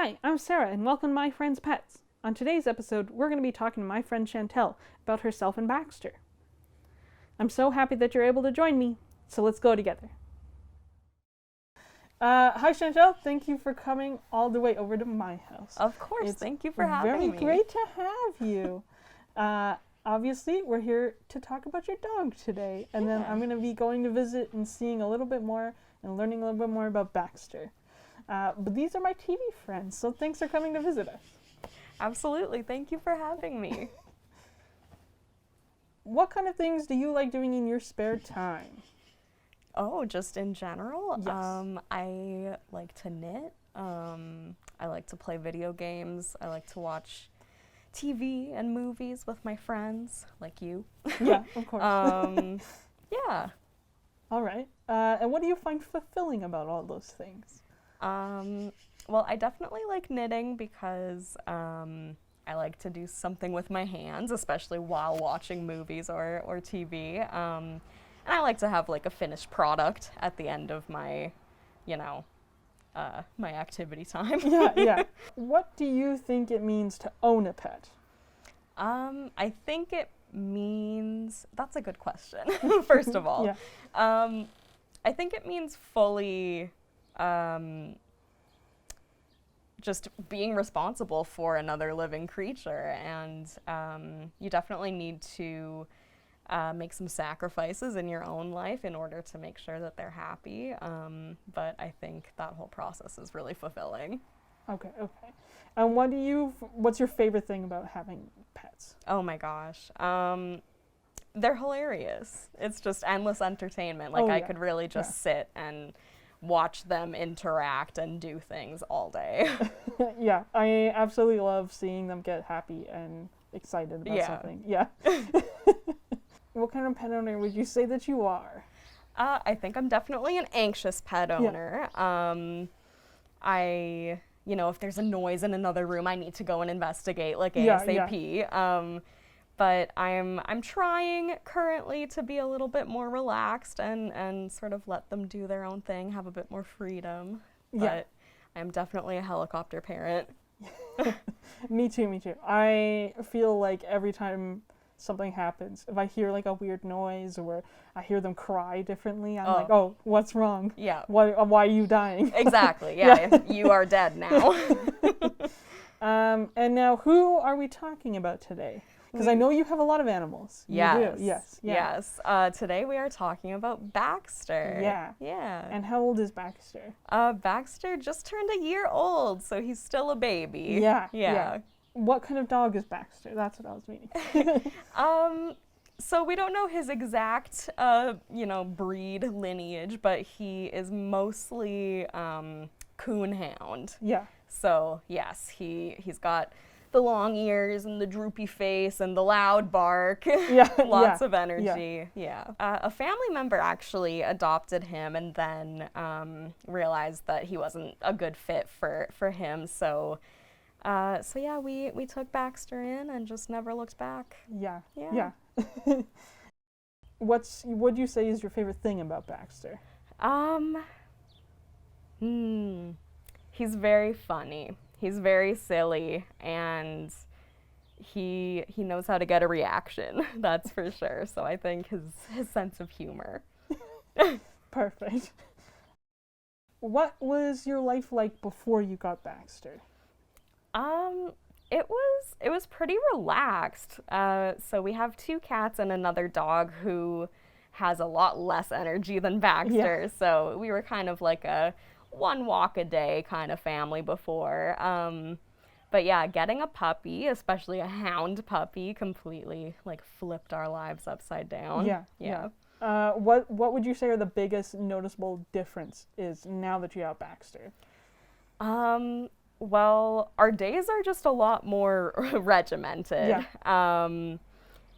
Hi, I'm Sarah, and welcome to My Friend's Pets. On today's episode, we're going to be talking to my friend Chantal about herself and Baxter. I'm so happy that you're able to join me, so let's go together. Hi Chantal, thank you for coming all the way over to my house. Of course, thank you for having me. Very great to have you. Obviously, we're here to talk about your dog today, and then I'm going to be going to visit and seeing a little bit more and learning a little bit more about Baxter. But these are my TV friends, so thanks for coming to visit us. Absolutely, thank you for having me. What kind of things do you like doing in your spare time? Oh, just in general? Yes. I like to knit. I like to play video games. I like to watch TV and movies with my friends, like you. Yeah, of course. Yeah. All right. And what do you find fulfilling about all those things? Well, I definitely like knitting because I like to do something with my hands, especially while watching movies or TV. And I like to have like a finished product at the end of my, my activity time. Yeah. What do you think it means to own a pet? I think it means, that's a good question, first of all. Yeah. I think it means fully just being responsible for another living creature, and you definitely need to make some sacrifices in your own life in order to make sure that they're happy, but I think that whole process is really fulfilling. Okay. And what's your favorite thing about having pets? Oh my gosh. They're hilarious. It's just endless entertainment. Like, I could really just sit and watch them interact and do things all day. Yeah, I absolutely love seeing them get happy and excited about something. Yeah. What kind of pet owner would you say that you are? I think I'm definitely an anxious pet owner. If there's a noise in another room, I need to go and investigate, like, ASAP. Yeah. But I'm trying currently to be a little bit more relaxed and sort of let them do their own thing, have a bit more freedom. But I'm definitely a helicopter parent. Me too. I feel like every time something happens, if I hear like a weird noise or I hear them cry differently, I'm like, oh, what's wrong? Yeah. Why are you dying? Exactly. Yeah. You are dead now. And now, who are we talking about today? Because I know you have a lot of animals. Yes. You do. Yes. Today we are talking about Baxter. Yeah. And how old is Baxter? Baxter just turned a year old, so he's still a baby. Yeah. What kind of dog is Baxter? That's what I was meaning. So we don't know his exact, breed lineage, but he is mostly coonhound. Yeah. So yes, he's got the long ears and the droopy face and the loud bark. Lots of energy. Yeah. A family member actually adopted him and then realized that he wasn't a good fit for him. So we took Baxter in and just never looked back. Yeah. What do you say is your favorite thing about Baxter? He's very funny. He's very silly, and he knows how to get a reaction, that's for sure. So I think his sense of humor. Perfect. what was your life like before you got Baxter? It was pretty relaxed. So we have 2 cats and another dog who has a lot less energy than Baxter. Yeah. So we were kind of like a 1 walk a day kind of family before. But yeah, getting a puppy, especially a hound puppy, completely like flipped our lives upside down. Yeah. What would you say are the biggest noticeable difference is now that you have Baxter? Well, our days are just a lot more regimented. Yeah.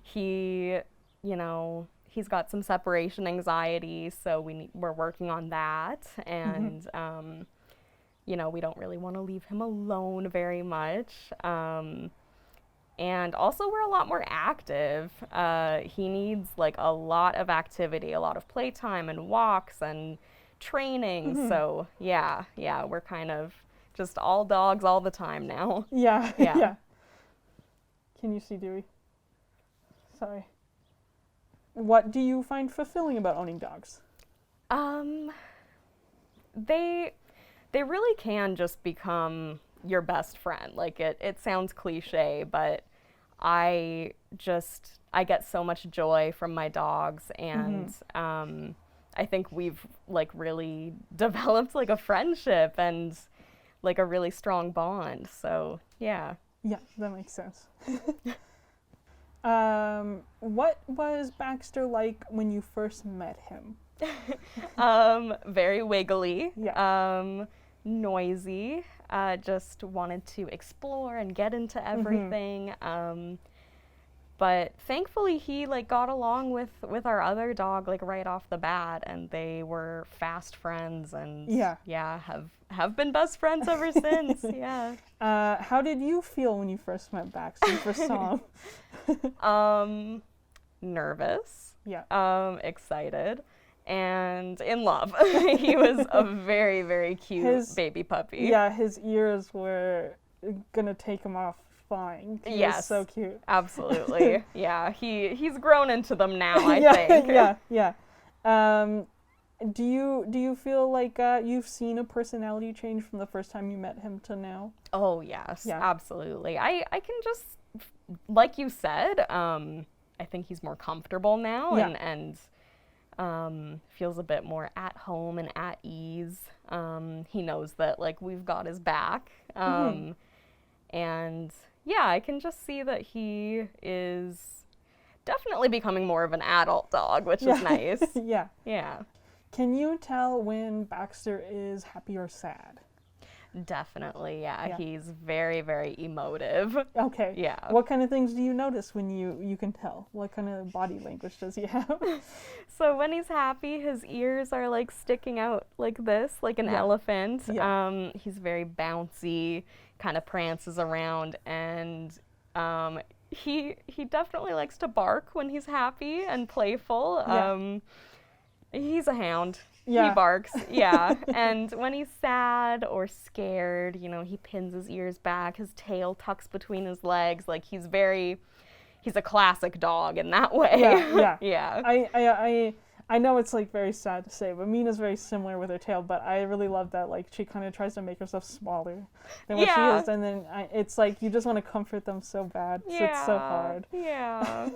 He, he's got some separation anxiety, so we're working on that, and we don't really want to leave him alone very much. And also we're a lot more active. He needs like a lot of activity, a lot of playtime and walks and training. So yeah, we're kind of just all dogs all the time now. Yeah. Can you see Dewey? Sorry. What do you find fulfilling about owning dogs? They really can just become your best friend. Like it sounds cliche, but I get so much joy from my dogs, and I think we've like really developed like a friendship and like a really strong bond. So yeah. Yeah, that makes sense. What was Baxter like when you first met him? Very wiggly. Yeah. Noisy. Just wanted to explore and get into everything. But thankfully he like got along with our other dog like right off the bat, and they were fast friends, and have been best friends ever since. Yeah. How did you feel when you first met Baxter and first saw him? Nervous. Yeah. Excited. And in love. He was a very, very cute baby puppy. Yeah, his ears were gonna take him off fine. He was so cute. Absolutely. Yeah, he's grown into them now, I think. Yeah. Do you feel like you've seen a personality change from the first time you met him to now? Oh, yes, absolutely. I can just, like you said, I think he's more comfortable now and feels a bit more at home and at ease. He knows that like we've got his back. And yeah, I can just see that he is definitely becoming more of an adult dog, which is nice. Yeah. Can you tell when Baxter is happy or sad? Definitely, yeah. He's very, very emotive. Okay. Yeah. What kind of things do you notice when you can tell? What kind of body language does he have? So when he's happy, his ears are like sticking out like this, like an elephant. Yeah. He's very bouncy, kind of prances around, and he definitely likes to bark when he's happy and playful. He's a hound. Yeah. He barks, and when he's sad or scared, he pins his ears back, his tail tucks between his legs. Like he's a classic dog in that way. Yeah. I know it's like very sad to say, but Mina's very similar with her tail, but I really love that like she kind of tries to make herself smaller than what she is, and then it's like you just want to comfort them so bad. It's so hard. Yeah.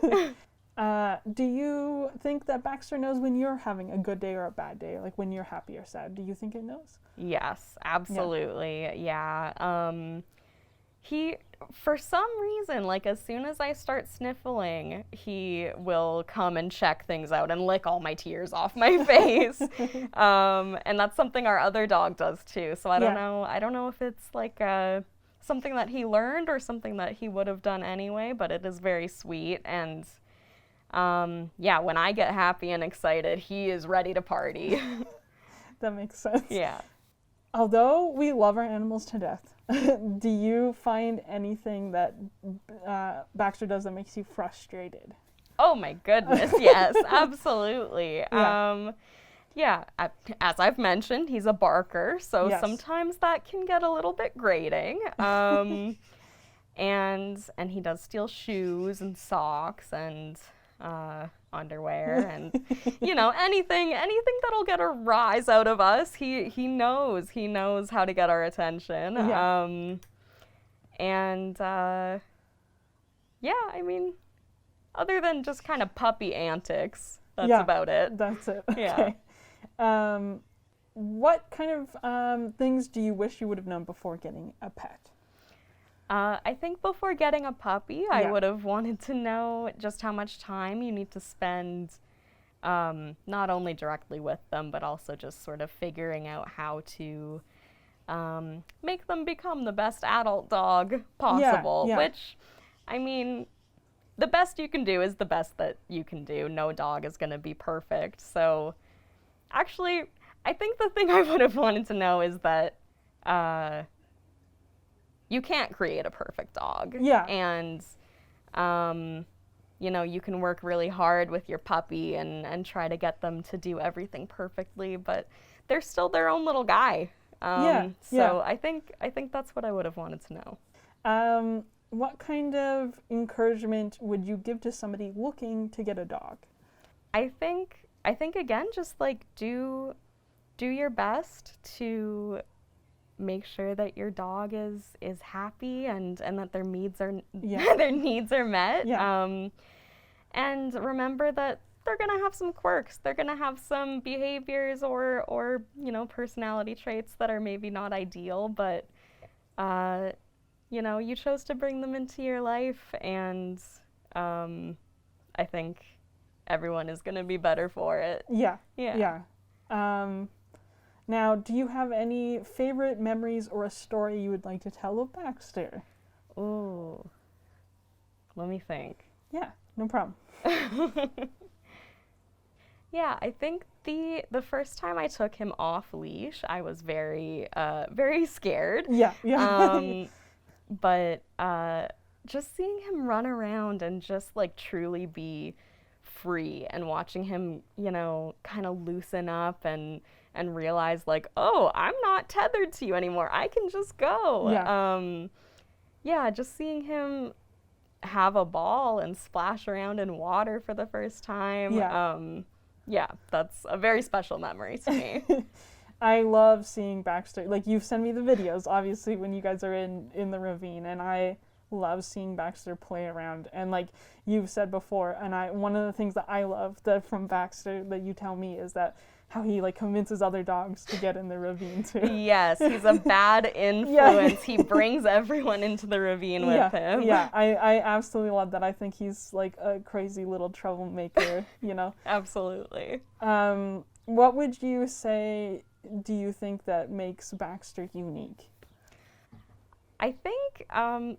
Do you think that Baxter knows when you're having a good day or a bad day, like when you're happy or sad? Do you think it knows? Yes, absolutely. Yeah. He, for some reason, like as soon as I start sniffling, he will come and check things out and lick all my tears off my face. And that's something our other dog does too. So I don't know. I don't know if it's like something that he learned or something that he would have done anyway, but it is very sweet. And when I get happy and excited, he is ready to party. That makes sense. Yeah. Although we love our animals to death, do you find anything that Baxter does that makes you frustrated? Oh my goodness, yes, absolutely. As I've mentioned, he's a barker, so sometimes that can get a little bit grating. And he does steal shoes and socks, and underwear and anything that'll get a rise out of us. He knows how to get our attention. Other than just kind of puppy antics, that's about it. That's it. Okay. What kind of things do you wish you would have known before getting a pet? I think before getting a puppy, I would have wanted to know just how much time you need to spend not only directly with them, but also just sort of figuring out how to make them become the best adult dog possible, which, the best you can do is the best that you can do. No dog is going to be perfect. So actually, I think the thing I would have wanted to know is that you can't create a perfect dog. Yeah. And, you can work really hard with your puppy and try to get them to do everything perfectly, but they're still their own little guy. So I think that's what I would have wanted to know. What kind of encouragement would you give to somebody looking to get a dog? I think again, just like do your best to make sure that your dog is happy and that their needs are their needs are met. And remember that they're gonna have some quirks. They're gonna have some behaviors or personality traits that are maybe not ideal, but you chose to bring them into your life, and I think everyone is going to be better for it. Yeah. Now, do you have any favorite memories or a story you would like to tell of Baxter? Ooh. Let me think. Yeah, no problem. Yeah, I think the first time I took him off leash, I was very scared. Yeah. But just seeing him run around and just like truly be free and watching him, kind of loosen up and realize like, oh, I'm not tethered to you anymore. I can just go. Just seeing him have a ball and splash around in water for the first time. That's a very special memory to me. I love seeing Baxter. Like, you've sent me the videos, obviously, when you guys are in the ravine, and I love seeing Baxter play around. And like you've said before, and one of the things that I love from Baxter that you tell me is that how he like convinces other dogs to get in the ravine too. Yes, he's a bad influence. He brings everyone into the ravine with him. Yeah, I absolutely love that. I think he's like a crazy little troublemaker, Absolutely. What would you say do you think that makes Baxter unique? I think I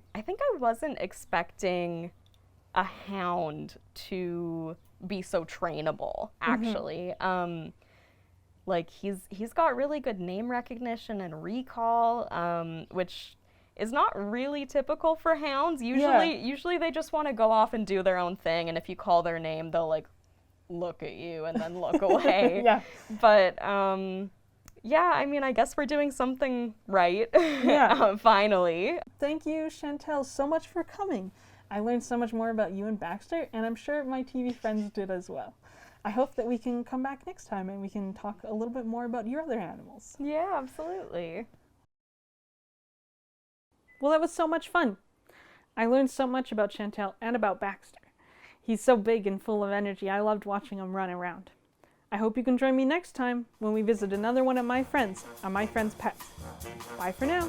wasn't expecting a hound to be so trainable, actually. Like he's got really good name recognition and recall, which is not really typical for hounds. Usually they just want to go off and do their own thing, and if you call their name, they'll like look at you and then look away. But I guess we're doing something right. Finally. Thank you, Chantal, so much for coming. I learned so much more about you and Baxter, and I'm sure my TV friends did as well. I hope that we can come back next time and we can talk a little bit more about your other animals. Yeah, absolutely. Well, that was so much fun. I learned so much about Chantal and about Baxter. He's so big and full of energy. I loved watching him run around. I hope you can join me next time when we visit another one of my friends on My Friend's Pets. Bye for now.